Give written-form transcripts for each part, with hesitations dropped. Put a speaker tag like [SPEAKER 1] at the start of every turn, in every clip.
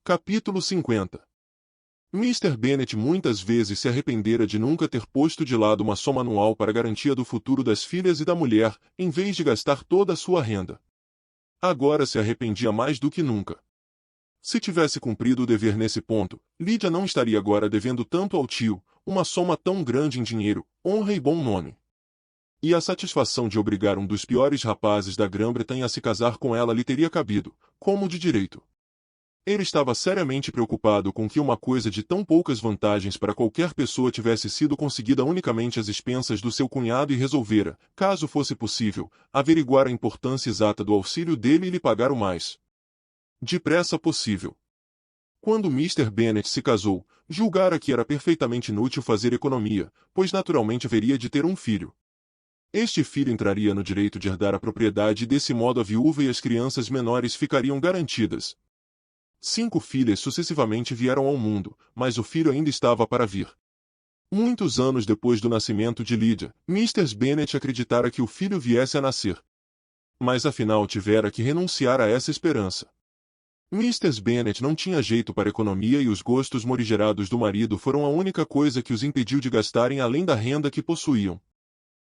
[SPEAKER 1] Capítulo 50. Mr. Bennet muitas vezes se arrependera de nunca ter posto de lado uma soma anual para a garantia do futuro das filhas e da mulher, em vez de gastar toda a sua renda. Agora se arrependia mais do que nunca. Se tivesse cumprido o dever nesse ponto, Lydia não estaria agora devendo tanto ao tio, uma soma tão grande em dinheiro, honra e bom nome. E a satisfação de obrigar um dos piores rapazes da Grã-Bretanha a se casar com ela lhe teria cabido, como de direito. Ele estava seriamente preocupado com que uma coisa de tão poucas vantagens para qualquer pessoa tivesse sido conseguida unicamente às expensas do seu cunhado e resolvera, caso fosse possível, averiguar a importância exata do auxílio dele e lhe pagar o mais depressa possível. Quando Mr. Bennet se casou, julgara que era perfeitamente inútil fazer economia, pois naturalmente haveria de ter um filho. Este filho entraria no direito de herdar a propriedade e desse modo a viúva e as crianças menores ficariam garantidas. 5 filhas sucessivamente vieram ao mundo, mas o filho ainda estava para vir. Muitos anos depois do nascimento de Lydia, Mr. Bennet acreditara que o filho viesse a nascer. Mas afinal tivera que renunciar a essa esperança. Mr. Bennet não tinha jeito para economia e os gostos morigerados do marido foram a única coisa que os impediu de gastarem além da renda que possuíam.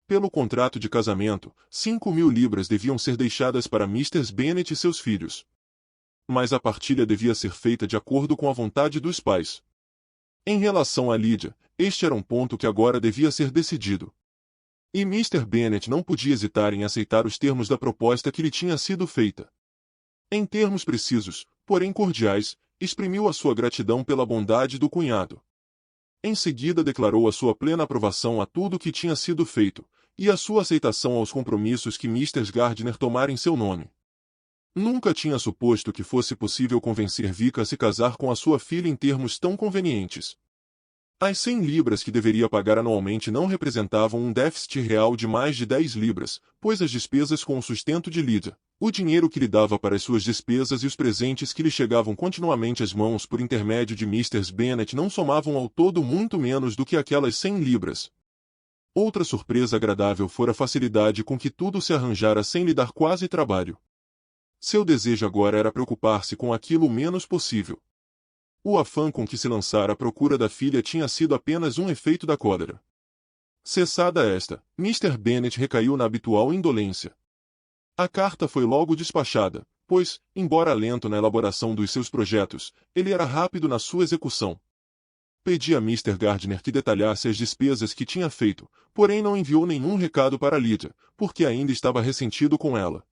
[SPEAKER 1] Pelo contrato de casamento, 5.000 libras deviam ser deixadas para Mr. Bennet e seus filhos. Mas a partilha devia ser feita de acordo com a vontade dos pais. Em relação a Lydia, este era um ponto que agora devia ser decidido. E Mr. Bennet não podia hesitar em aceitar os termos da proposta que lhe tinha sido feita. Em termos precisos, porém cordiais, exprimiu a sua gratidão pela bondade do cunhado. Em seguida declarou a sua plena aprovação a tudo que tinha sido feito, e a sua aceitação aos compromissos que Mr. Gardiner tomara em seu nome. Nunca tinha suposto que fosse possível convencer Vic a se casar com a sua filha em termos tão convenientes. As 100 libras que deveria pagar anualmente não representavam um déficit real de mais de 10 libras, pois as despesas com o sustento de Lydia, o dinheiro que lhe dava para as suas despesas e os presentes que lhe chegavam continuamente às mãos por intermédio de Mr. Bennet não somavam ao todo muito menos do que aquelas 100 libras. Outra surpresa agradável fora a facilidade com que tudo se arranjara sem lhe dar quase trabalho. Seu desejo agora era preocupar-se com aquilo o menos possível. O afã com que se lançara à procura da filha tinha sido apenas um efeito da cólera. Cessada esta, Mr. Bennet recaiu na habitual indolência. A carta foi logo despachada, pois, embora lento na elaboração dos seus projetos, ele era rápido na sua execução. Pedi a Mr. Gardiner que detalhasse as despesas que tinha feito, porém não enviou nenhum recado para Lydia, porque ainda estava ressentido com ela.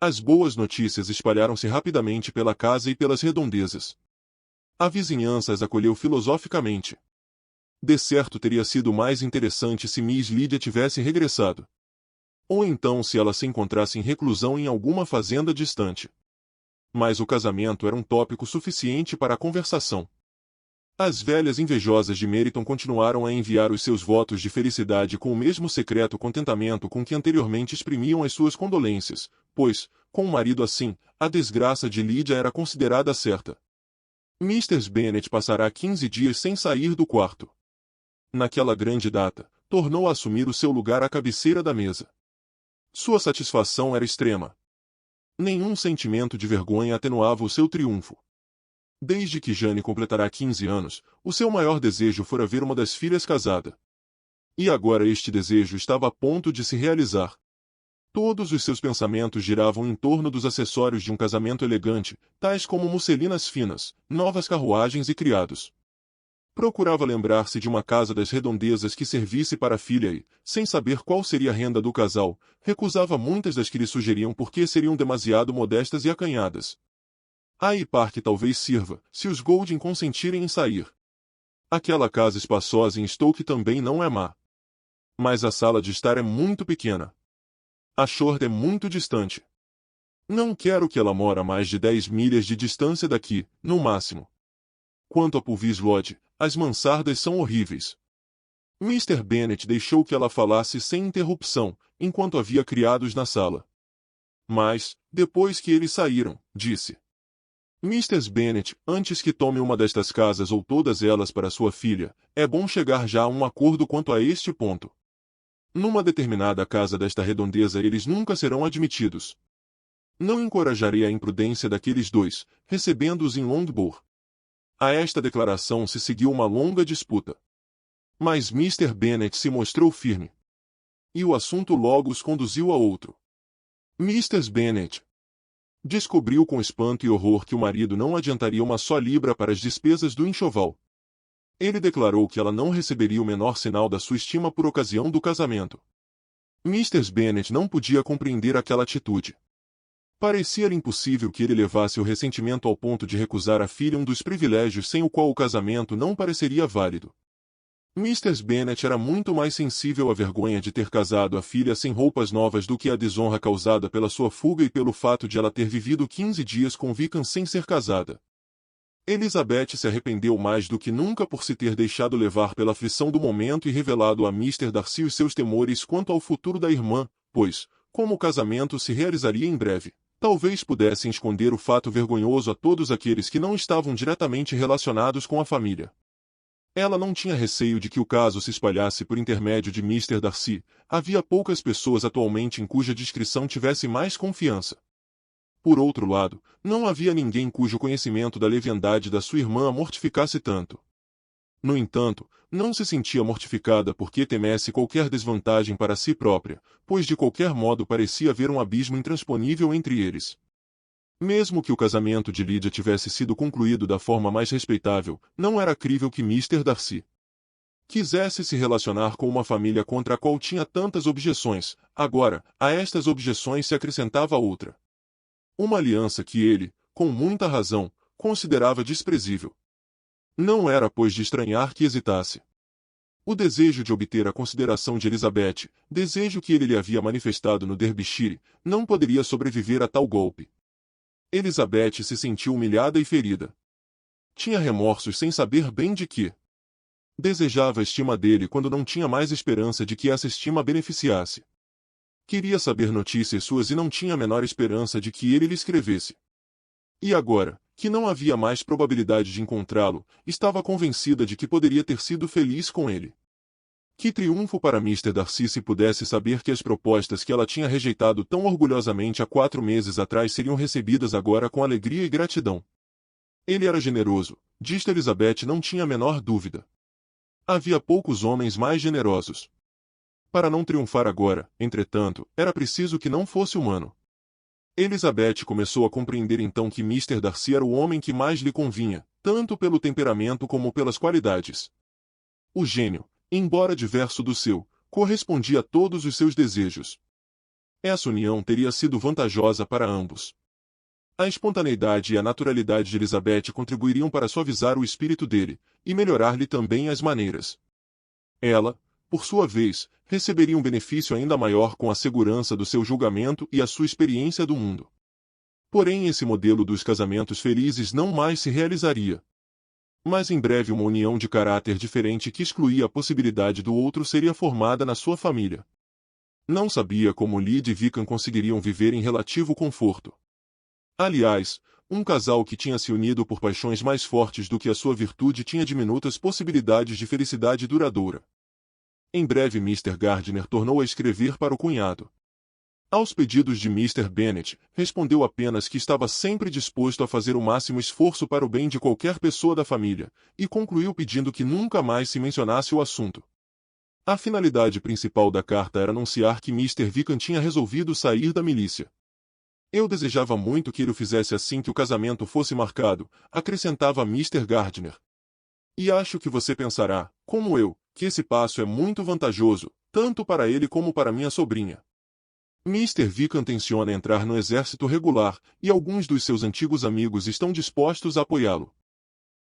[SPEAKER 1] As boas notícias espalharam-se rapidamente pela casa e pelas redondezas. A vizinhança as acolheu filosoficamente. De certo teria sido mais interessante se Miss Lydia tivesse regressado. Ou então se ela se encontrasse em reclusão em alguma fazenda distante. Mas o casamento era um tópico suficiente para a conversação. As velhas invejosas de Meryton continuaram a enviar os seus votos de felicidade com o mesmo secreto contentamento com que anteriormente exprimiam as suas condolências, pois, com um marido assim, a desgraça de Lydia era considerada certa. Mr. Bennet passará 15 dias sem sair do quarto. Naquela grande data, tornou a assumir o seu lugar à cabeceira da mesa. Sua satisfação era extrema. Nenhum sentimento de vergonha atenuava o seu triunfo. Desde que Jane completará 15 anos, o seu maior desejo fora ver uma das filhas casada. E agora este desejo estava a ponto de se realizar. Todos os seus pensamentos giravam em torno dos acessórios de um casamento elegante, tais como musselinas finas, novas carruagens e criados. Procurava lembrar-se de uma casa das redondezas que servisse para a filha e, sem saber qual seria a renda do casal, recusava muitas das que lhe sugeriam porque seriam demasiado modestas e acanhadas. Hyde Park talvez sirva, se os Golding consentirem em sair. Aquela casa espaçosa em Stoke também não é má. Mas a sala de estar é muito pequena. A Short é muito distante. Não quero que ela mora a mais de 10 milhas de distância daqui, no máximo. Quanto a Purvis Lodge, as mansardas são horríveis. Mr. Bennet deixou que ela falasse sem interrupção, enquanto havia criados na sala. Mas, depois que eles saíram, disse: Mr. Bennet, antes que tome uma destas casas ou todas elas para sua filha, é bom chegar já a um acordo quanto a este ponto. Numa determinada casa desta redondeza eles nunca serão admitidos. Não encorajarei a imprudência daqueles dois, recebendo-os em Longbourn. A esta declaração se seguiu uma longa disputa. Mas Mr. Bennet se mostrou firme. E o assunto logo os conduziu a outro. Mrs. Bennet descobriu com espanto e horror que o marido não adiantaria uma só libra para as despesas do enxoval. Ele declarou que ela não receberia o menor sinal da sua estima por ocasião do casamento. Mrs. Bennet não podia compreender aquela atitude. Parecia-lhe impossível que ele levasse o ressentimento ao ponto de recusar à filha um dos privilégios sem o qual o casamento não pareceria válido. Mrs. Bennet era muito mais sensível à vergonha de ter casado a filha sem roupas novas do que à desonra causada pela sua fuga e pelo fato de ela ter vivido 15 dias com Wickham sem ser casada. Elizabeth se arrependeu mais do que nunca por se ter deixado levar pela aflição do momento e revelado a Mr. Darcy os seus temores quanto ao futuro da irmã, pois, como o casamento se realizaria em breve, talvez pudessem esconder o fato vergonhoso a todos aqueles que não estavam diretamente relacionados com a família. Ela não tinha receio de que o caso se espalhasse por intermédio de Mr. Darcy. Havia poucas pessoas atualmente em cuja discrição tivesse mais confiança. Por outro lado, não havia ninguém cujo conhecimento da leviandade da sua irmã a mortificasse tanto. No entanto, não se sentia mortificada porque temesse qualquer desvantagem para si própria, pois de qualquer modo parecia haver um abismo intransponível entre eles. Mesmo que o casamento de Lydia tivesse sido concluído da forma mais respeitável, não era crível que Mr. Darcy quisesse se relacionar com uma família contra a qual tinha tantas objeções. Agora, a estas objeções se acrescentava outra. Uma aliança que ele, com muita razão, considerava desprezível. Não era, pois, de estranhar que hesitasse. O desejo de obter a consideração de Elizabeth, desejo que ele lhe havia manifestado no Derbyshire, não poderia sobreviver a tal golpe. Elizabeth se sentiu humilhada e ferida. Tinha remorsos sem saber bem de que. Desejava a estima dele quando não tinha mais esperança de que essa estima a beneficiasse. Queria saber notícias suas e não tinha a menor esperança de que ele lhe escrevesse. E agora, que não havia mais probabilidade de encontrá-lo, estava convencida de que poderia ter sido feliz com ele. Que triunfo para Mr. Darcy se pudesse saber que as propostas que ela tinha rejeitado tão orgulhosamente há 4 meses atrás seriam recebidas agora com alegria e gratidão. Ele era generoso, disto Elizabeth não tinha a menor dúvida. Havia poucos homens mais generosos. Para não triunfar agora, entretanto, era preciso que não fosse humano. Elizabeth começou a compreender então que Mr. Darcy era o homem que mais lhe convinha, tanto pelo temperamento como pelas qualidades. O gênio, embora diverso do seu, correspondia a todos os seus desejos. Essa união teria sido vantajosa para ambos. A espontaneidade e a naturalidade de Elizabeth contribuiriam para suavizar o espírito dele, e melhorar-lhe também as maneiras. Ela, por sua vez, receberia um benefício ainda maior com a segurança do seu julgamento e a sua experiência do mundo. Porém, esse modelo dos casamentos felizes não mais se realizaria. Mas em breve uma união de caráter diferente que excluía a possibilidade do outro seria formada na sua família. Não sabia como Lydia e Wickham conseguiriam viver em relativo conforto. Aliás, um casal que tinha se unido por paixões mais fortes do que a sua virtude tinha diminutas possibilidades de felicidade duradoura. Em breve Mr. Gardiner tornou a escrever para o cunhado. Aos pedidos de Mr. Bennet, respondeu apenas que estava sempre disposto a fazer o máximo esforço para o bem de qualquer pessoa da família, e concluiu pedindo que nunca mais se mencionasse o assunto. A finalidade principal da carta era anunciar que Mr. Wickham tinha resolvido sair da milícia. Eu desejava muito que ele o fizesse assim que o casamento fosse marcado, acrescentava Mr. Gardiner. E acho que você pensará, como eu, que esse passo é muito vantajoso, tanto para ele como para minha sobrinha. Mr. Wickham tenciona entrar no exército regular, e alguns dos seus antigos amigos estão dispostos a apoiá-lo.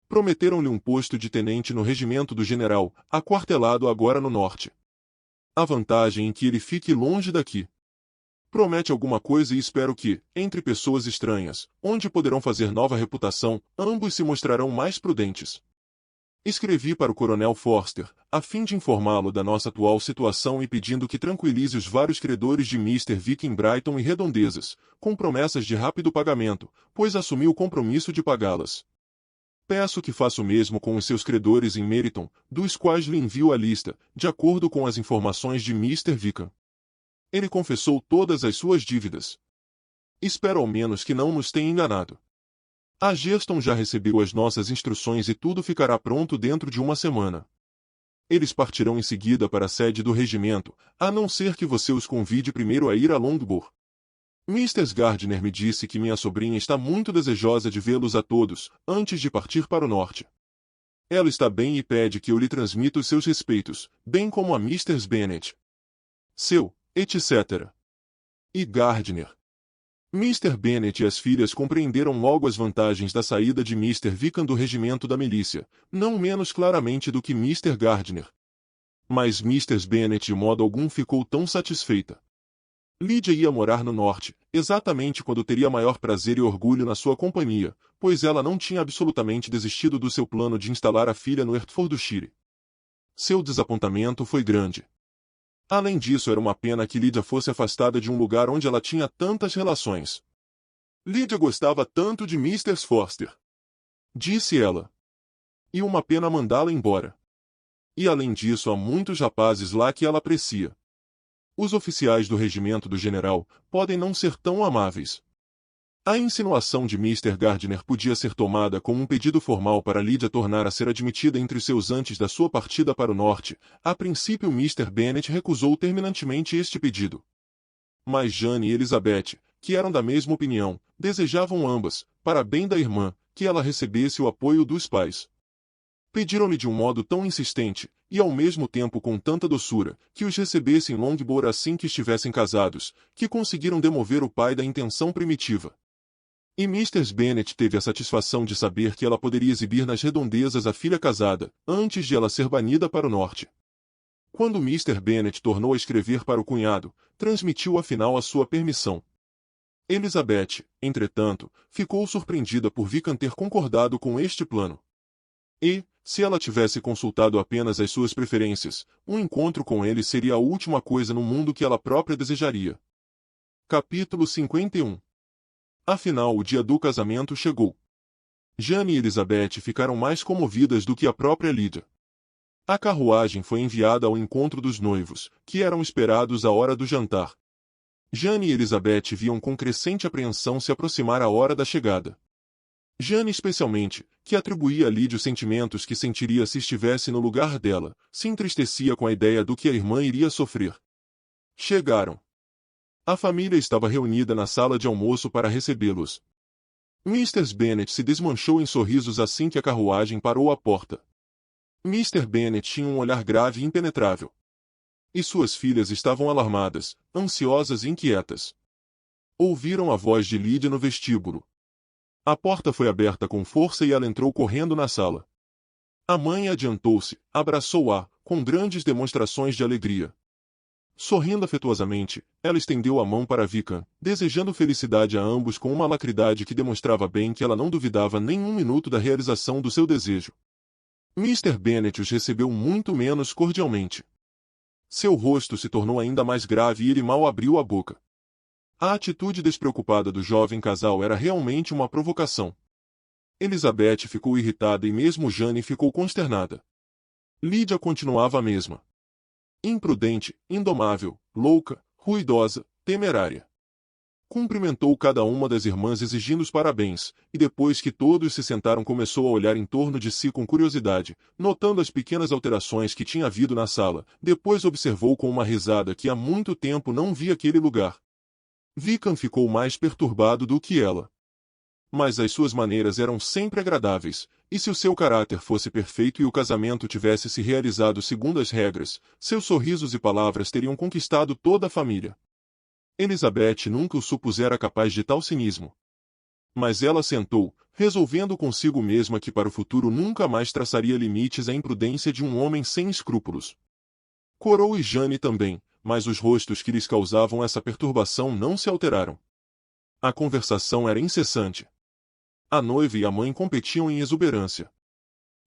[SPEAKER 1] Prometeram-lhe um posto de tenente no regimento do general, aquartelado agora no norte. A vantagem em que ele fique longe daqui. Promete alguma coisa e espero que, entre pessoas estranhas, onde poderão fazer nova reputação, ambos se mostrarão mais prudentes. Escrevi para o Coronel Forster, a fim de informá-lo da nossa atual situação e pedindo que tranquilize os vários credores de Mr. Wickham em Brighton e redondezas, com promessas de rápido pagamento, pois assumi o compromisso de pagá-las. Peço que faça o mesmo com os seus credores em Meryton, dos quais lhe envio a lista, de acordo com as informações de Mr. Wickham. Ele confessou todas as suas dívidas. Espero ao menos que não nos tenha enganado. A Geston já recebeu as nossas instruções e tudo ficará pronto dentro de uma semana. Eles partirão em seguida para a sede do regimento, a não ser que você os convide primeiro a ir a Longbourn. Mrs. Gardner me disse que minha sobrinha está muito desejosa de vê-los a todos, antes de partir para o norte. Ela está bem e pede que eu lhe transmita os seus respeitos, bem como a Mrs. Bennet. Seu, etc. E Gardner. Mr. Bennet e as filhas compreenderam logo as vantagens da saída de Mr. Wickham do regimento da milícia, não menos claramente do que Mr. Gardner. Mas Mrs. Bennet de modo algum ficou tão satisfeita. Lydia ia morar no norte, exatamente quando teria maior prazer e orgulho na sua companhia, pois ela não tinha absolutamente desistido do seu plano de instalar a filha no Hertfordshire. Seu desapontamento foi grande. Além disso, era uma pena que Lydia fosse afastada de um lugar onde ela tinha tantas relações. Lydia gostava tanto de Mr. Forster, disse ela. E uma pena mandá-la embora. E além disso, há muitos rapazes lá que ela aprecia. Os oficiais do regimento do general podem não ser tão amáveis. A insinuação de Mr. Gardner podia ser tomada como um pedido formal para Lydia tornar a ser admitida entre os seus antes da sua partida para o norte. A princípio Mr. Bennet recusou terminantemente este pedido. Mas Jane e Elizabeth, que eram da mesma opinião, desejavam ambas, para bem da irmã, que ela recebesse o apoio dos pais. Pediram-lhe de um modo tão insistente, e ao mesmo tempo com tanta doçura, que os recebesse em Longbourn assim que estivessem casados, que conseguiram demover o pai da intenção primitiva. E Mrs. Bennet teve a satisfação de saber que ela poderia exibir nas redondezas a filha casada, antes de ela ser banida para o norte. Quando Mr. Bennet tornou a escrever para o cunhado, transmitiu afinal a sua permissão. Elizabeth, entretanto, ficou surpreendida por Wickham ter concordado com este plano. E, se ela tivesse consultado apenas as suas preferências, um encontro com ele seria a última coisa no mundo que ela própria desejaria. Capítulo 51. Afinal, o dia do casamento chegou. Jane e Elizabeth ficaram mais comovidas do que a própria Lydia. A carruagem foi enviada ao encontro dos noivos, que eram esperados à hora do jantar. Jane e Elizabeth viam com crescente apreensão se aproximar a hora da chegada. Jane especialmente, que atribuía a Lydia os sentimentos que sentiria se estivesse no lugar dela, se entristecia com a ideia do que a irmã iria sofrer. Chegaram. A família estava reunida na sala de almoço para recebê-los. Mrs. Bennet se desmanchou em sorrisos assim que a carruagem parou à porta. Mr. Bennet tinha um olhar grave e impenetrável. E suas filhas estavam alarmadas, ansiosas e inquietas. Ouviram a voz de Lydia no vestíbulo. A porta foi aberta com força e ela entrou correndo na sala. A mãe adiantou-se, abraçou-a, com grandes demonstrações de alegria. Sorrindo afetuosamente, ela estendeu a mão para Wickham, desejando felicidade a ambos com uma alacridade que demonstrava bem que ela não duvidava nem um minuto da realização do seu desejo. Mr. Bennet os recebeu muito menos cordialmente. Seu rosto se tornou ainda mais grave e ele mal abriu a boca. A atitude despreocupada do jovem casal era realmente uma provocação. Elizabeth ficou irritada e mesmo Jane ficou consternada. Lydia continuava a mesma. Imprudente, indomável, louca, ruidosa, temerária. Cumprimentou cada uma das irmãs exigindo os parabéns, e depois que todos se sentaram começou a olhar em torno de si com curiosidade, notando as pequenas alterações que tinha havido na sala, depois observou com uma risada que há muito tempo não via aquele lugar. Wickham ficou mais perturbado do que ela. Mas as suas maneiras eram sempre agradáveis, e se o seu caráter fosse perfeito e o casamento tivesse se realizado segundo as regras, seus sorrisos e palavras teriam conquistado toda a família. Elizabeth nunca o supusera capaz de tal cinismo. Mas ela sentou, resolvendo consigo mesma que para o futuro nunca mais traçaria limites à imprudência de um homem sem escrúpulos. Coroa e Jane também, mas os rostos que lhes causavam essa perturbação não se alteraram. A conversação era incessante. A noiva e a mãe competiam em exuberância.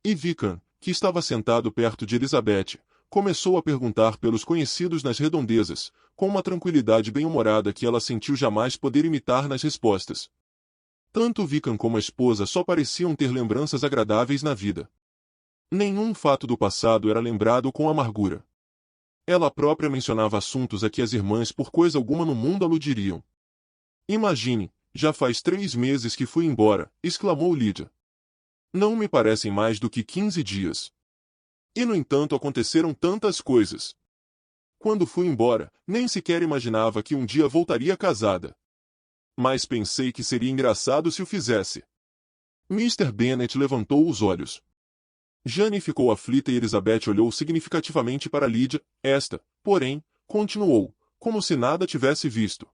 [SPEAKER 1] E Wickham, que estava sentado perto de Elizabeth, começou a perguntar pelos conhecidos nas redondezas, com uma tranquilidade bem-humorada que ela sentiu jamais poder imitar nas respostas. Tanto Wickham como a esposa só pareciam ter lembranças agradáveis na vida. Nenhum fato do passado era lembrado com amargura. Ela própria mencionava assuntos a que as irmãs por coisa alguma no mundo aludiriam. Imagine, já faz 3 meses que fui embora, exclamou Lídia. Não me parecem mais do que 15 dias. E no entanto aconteceram tantas coisas. Quando fui embora, nem sequer imaginava que um dia voltaria casada. Mas pensei que seria engraçado se o fizesse. Mr. Bennet levantou os olhos. Jane ficou aflita e Elizabeth olhou significativamente para Lídia. Esta, porém, continuou, como se nada tivesse visto.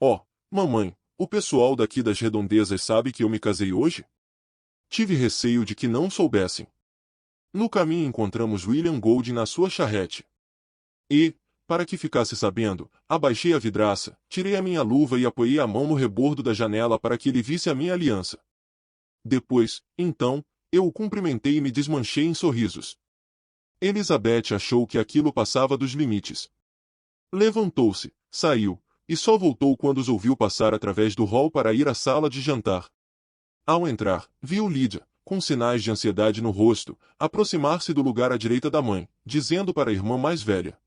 [SPEAKER 1] Oh, mamãe, o pessoal daqui das redondezas sabe que eu me casei hoje? Tive receio de que não soubessem. No caminho encontramos William Golding na sua charrete. E, para que ficasse sabendo, abaixei a vidraça, tirei a minha luva e apoiei a mão no rebordo da janela para que ele visse a minha aliança. Depois, então, eu o cumprimentei e me desmanchei em sorrisos. Elizabeth achou que aquilo passava dos limites. Levantou-se, saiu, e só voltou quando os ouviu passar através do hall para ir à sala de jantar. Ao entrar, viu Lídia, com sinais de ansiedade no rosto, aproximar-se do lugar à direita da mãe, dizendo para a irmã mais velha: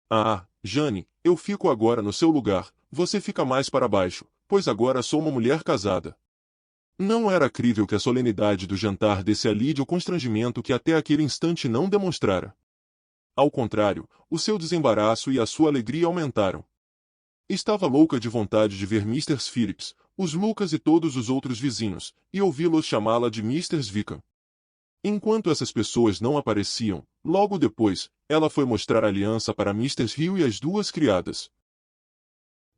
[SPEAKER 1] Ah, Jane, eu fico agora no seu lugar, você fica mais para baixo, pois agora sou uma mulher casada. Não era crível que a solenidade do jantar desse a Lídia o constrangimento que até aquele instante não demonstrara. Ao contrário, o seu desembaraço e a sua alegria aumentaram. Estava louca de vontade de ver Mr. Phillips, os Lucas e todos os outros vizinhos, e ouvi-los chamá-la de Mrs. Wickham. Enquanto essas pessoas não apareciam, logo depois, ela foi mostrar a aliança para Mr. Hill e as duas criadas.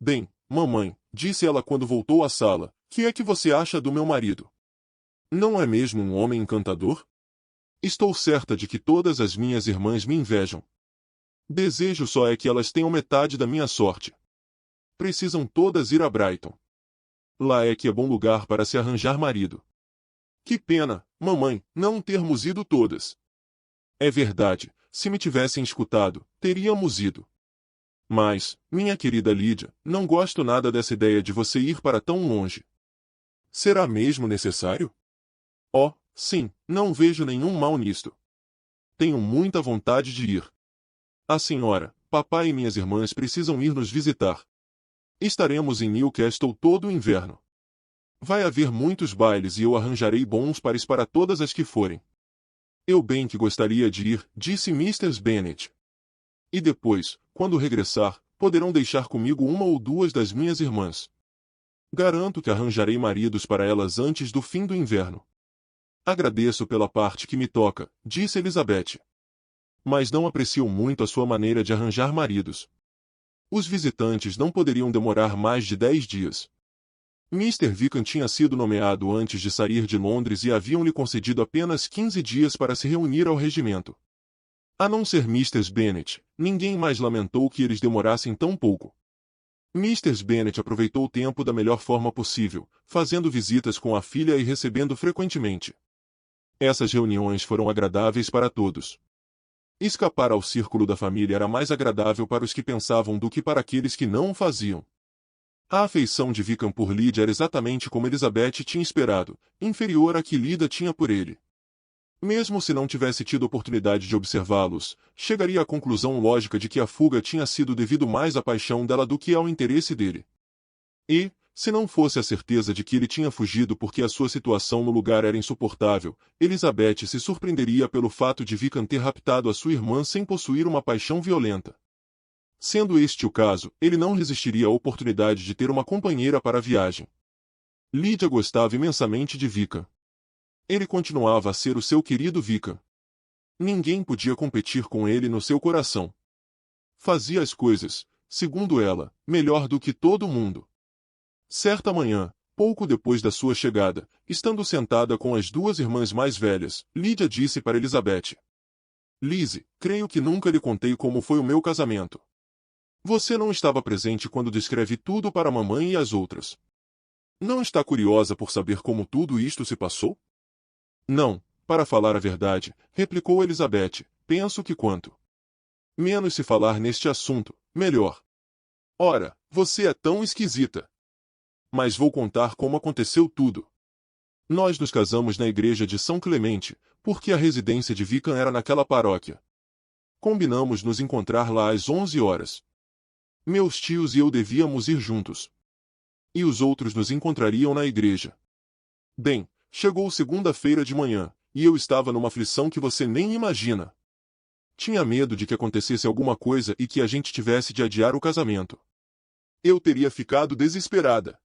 [SPEAKER 1] Bem, mamãe, disse ela quando voltou à sala, que é que você acha do meu marido? Não é mesmo um homem encantador? Estou certa de que todas as minhas irmãs me invejam. Desejo só é que elas tenham metade da minha sorte. Precisam todas ir a Brighton. Lá é que é bom lugar para se arranjar marido. Que pena, mamãe, não termos ido todas. É verdade, se me tivessem escutado, teríamos ido. Mas, minha querida Lídia, não gosto nada dessa ideia de você ir para tão longe. Será mesmo necessário? Oh, sim, não vejo nenhum mal nisto. Tenho muita vontade de ir. A senhora, papai e minhas irmãs precisam ir nos visitar. Estaremos em Newcastle todo o inverno. Vai haver muitos bailes e eu arranjarei bons pares para todas as que forem. Eu bem que gostaria de ir, disse Mr. Bennet. E depois, quando regressar, poderão deixar comigo uma ou duas das minhas irmãs. Garanto que arranjarei maridos para elas antes do fim do inverno. Agradeço pela parte que me toca, disse Elizabeth. Mas não aprecio muito a sua maneira de arranjar maridos. Os visitantes não poderiam demorar mais de 10 dias. Mr. Wickham tinha sido nomeado antes de sair de Londres e haviam-lhe concedido apenas 15 dias para se reunir ao regimento. A não ser Mr. Bennet, ninguém mais lamentou que eles demorassem tão pouco. Mr. Bennet aproveitou o tempo da melhor forma possível, fazendo visitas com a filha e recebendo frequentemente. Essas reuniões foram agradáveis para todos. Escapar ao círculo da família era mais agradável para os que pensavam do que para aqueles que não o faziam. A afeição de Wickham por Lídia era exatamente como Elizabeth tinha esperado, inferior à que Lídia tinha por ele. Mesmo se não tivesse tido oportunidade de observá-los, chegaria à conclusão lógica de que a fuga tinha sido devido mais à paixão dela do que ao interesse dele. E, se não fosse a certeza de que ele tinha fugido porque a sua situação no lugar era insuportável, Elizabeth se surpreenderia pelo fato de Wickham ter raptado a sua irmã sem possuir uma paixão violenta. Sendo este o caso, ele não resistiria à oportunidade de ter uma companheira para a viagem. Lídia gostava imensamente de Wickham. Ele continuava a ser o seu querido Wickham. Ninguém podia competir com ele no seu coração. Fazia as coisas, segundo ela, melhor do que todo mundo. Certa manhã, pouco depois da sua chegada, estando sentada com as duas irmãs mais velhas, Lídia disse para Elizabeth: Lizzie, creio que nunca lhe contei como foi o meu casamento. Você não estava presente quando descrevi tudo para a mamãe e as outras. Não está curiosa por saber como tudo isto se passou? Não, para falar a verdade, replicou Elizabeth, penso que quanto menos se falar neste assunto, melhor. Ora, você é tão esquisita. Mas vou contar como aconteceu tudo. Nós nos casamos na igreja de São Clemente, porque a residência de Wickham era naquela paróquia. Combinamos nos encontrar lá às 11 horas. Meus tios e eu devíamos ir juntos. E os outros nos encontrariam na igreja. Bem, chegou segunda-feira de manhã, e eu estava numa aflição que você nem imagina. Tinha medo de que acontecesse alguma coisa e que a gente tivesse de adiar o casamento. Eu teria ficado desesperada.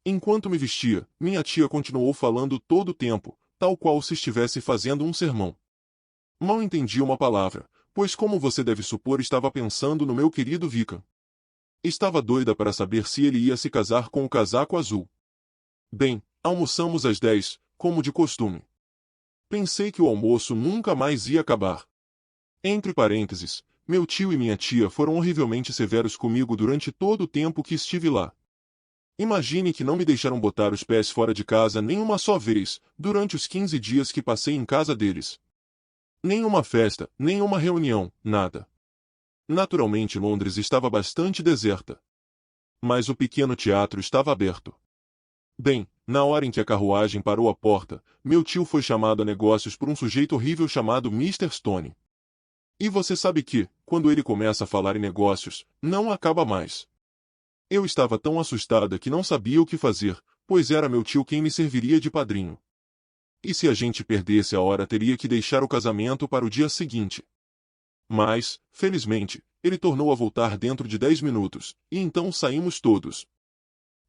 [SPEAKER 1] Enquanto me vestia, minha tia continuou falando todo o tempo, tal qual se estivesse fazendo um sermão. Mal entendi uma palavra, pois como você deve supor estava pensando no meu querido Vican. Estava doida para saber se ele ia se casar com o casaco azul. Bem, almoçamos às 10, como de costume. Pensei que o almoço nunca mais ia acabar. Entre parênteses, meu tio e minha tia foram horrivelmente severos comigo durante todo o tempo que estive lá. Imagine que não me deixaram botar os pés fora de casa nem uma só vez, durante os 15 dias que passei em casa deles. Nenhuma festa, nenhuma reunião, nada. Naturalmente Londres estava bastante deserta. Mas o pequeno teatro estava aberto. Bem, na hora em que a carruagem parou à porta, meu tio foi chamado a negócios por um sujeito horrível chamado Mr. Stone. E você sabe que, quando ele começa a falar em negócios, não acaba mais. Eu estava tão assustada que não sabia o que fazer, pois era meu tio quem me serviria de padrinho. E se a gente perdesse a hora teria que deixar o casamento para o dia seguinte. Mas, felizmente, ele tornou a voltar dentro de 10 minutos, e então saímos todos.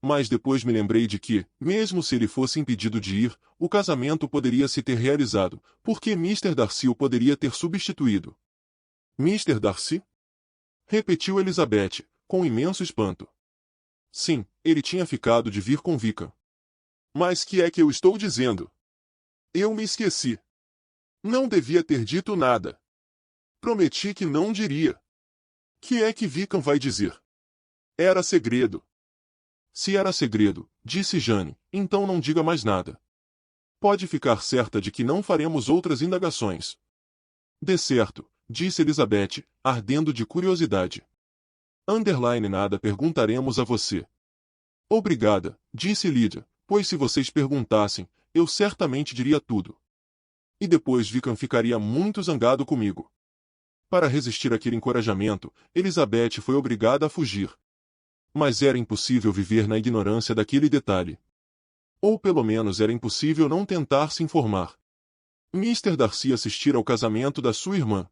[SPEAKER 1] Mas depois me lembrei de que, mesmo se ele fosse impedido de ir, o casamento poderia se ter realizado, porque Mr. Darcy o poderia ter substituído. Mr. Darcy? Repetiu Elizabeth, com imenso espanto. Sim, ele tinha ficado de vir com Vican. Mas que é que eu estou dizendo? Eu me esqueci. Não devia ter dito nada. Prometi que não diria. Que é que Vican vai dizer? Era segredo. Se era segredo, disse Jane, então não diga mais nada. Pode ficar certa de que não faremos outras indagações. De certo, disse Elizabeth, ardendo de curiosidade. Underline nada perguntaremos a você. Obrigada, disse Lydia, pois se vocês perguntassem, eu certamente diria tudo. E depois Vican ficaria muito zangado comigo. Para resistir àquele encorajamento, Elizabeth foi obrigada a fugir. Mas era impossível viver na ignorância daquele detalhe. Ou pelo menos era impossível não tentar se informar. Mr. Darcy assistira ao casamento da sua irmã.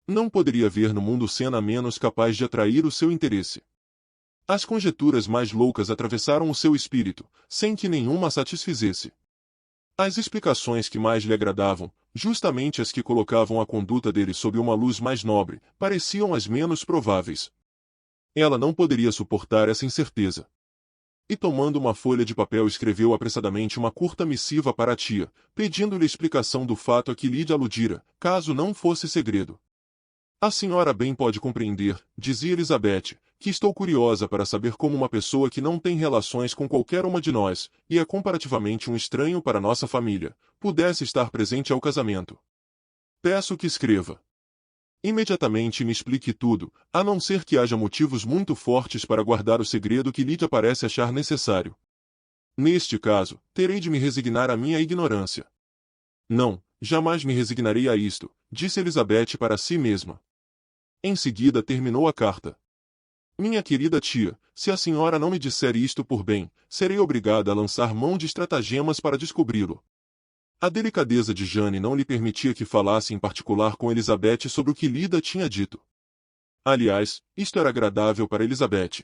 [SPEAKER 1] Não poderia ver no mundo cena menos capaz de atrair o seu interesse. As conjecturas mais loucas atravessaram o seu espírito, sem que nenhuma a satisfizesse. As explicações que mais lhe agradavam, justamente as que colocavam a conduta dele sob uma luz mais nobre, pareciam as menos prováveis. Ela não poderia suportar essa incerteza. E tomando uma folha de papel escreveu apressadamente uma curta missiva para a tia, pedindo-lhe explicação do fato a que Lydia aludira, caso não fosse segredo. A senhora bem pode compreender, dizia Elizabeth, que estou curiosa para saber como uma pessoa que não tem relações com qualquer uma de nós, e é comparativamente um estranho para nossa família, pudesse estar presente ao casamento. Peço que escreva. Imediatamente me explique tudo, a não ser que haja motivos muito fortes para guardar o segredo que Lydia parece achar necessário. Neste caso, terei de me resignar à minha ignorância. Não, jamais me resignarei a isto, disse Elizabeth para si mesma. Em seguida terminou a carta. Minha querida tia, se a senhora não me disser isto por bem, serei obrigada a lançar mão de estratagemas para descobri-lo. A delicadeza de Jane não lhe permitia que falasse em particular com Elizabeth sobre o que Lydia tinha dito. Aliás, isto era agradável para Elizabeth.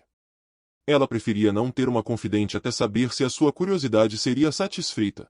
[SPEAKER 1] Ela preferia não ter uma confidente até saber se a sua curiosidade seria satisfeita.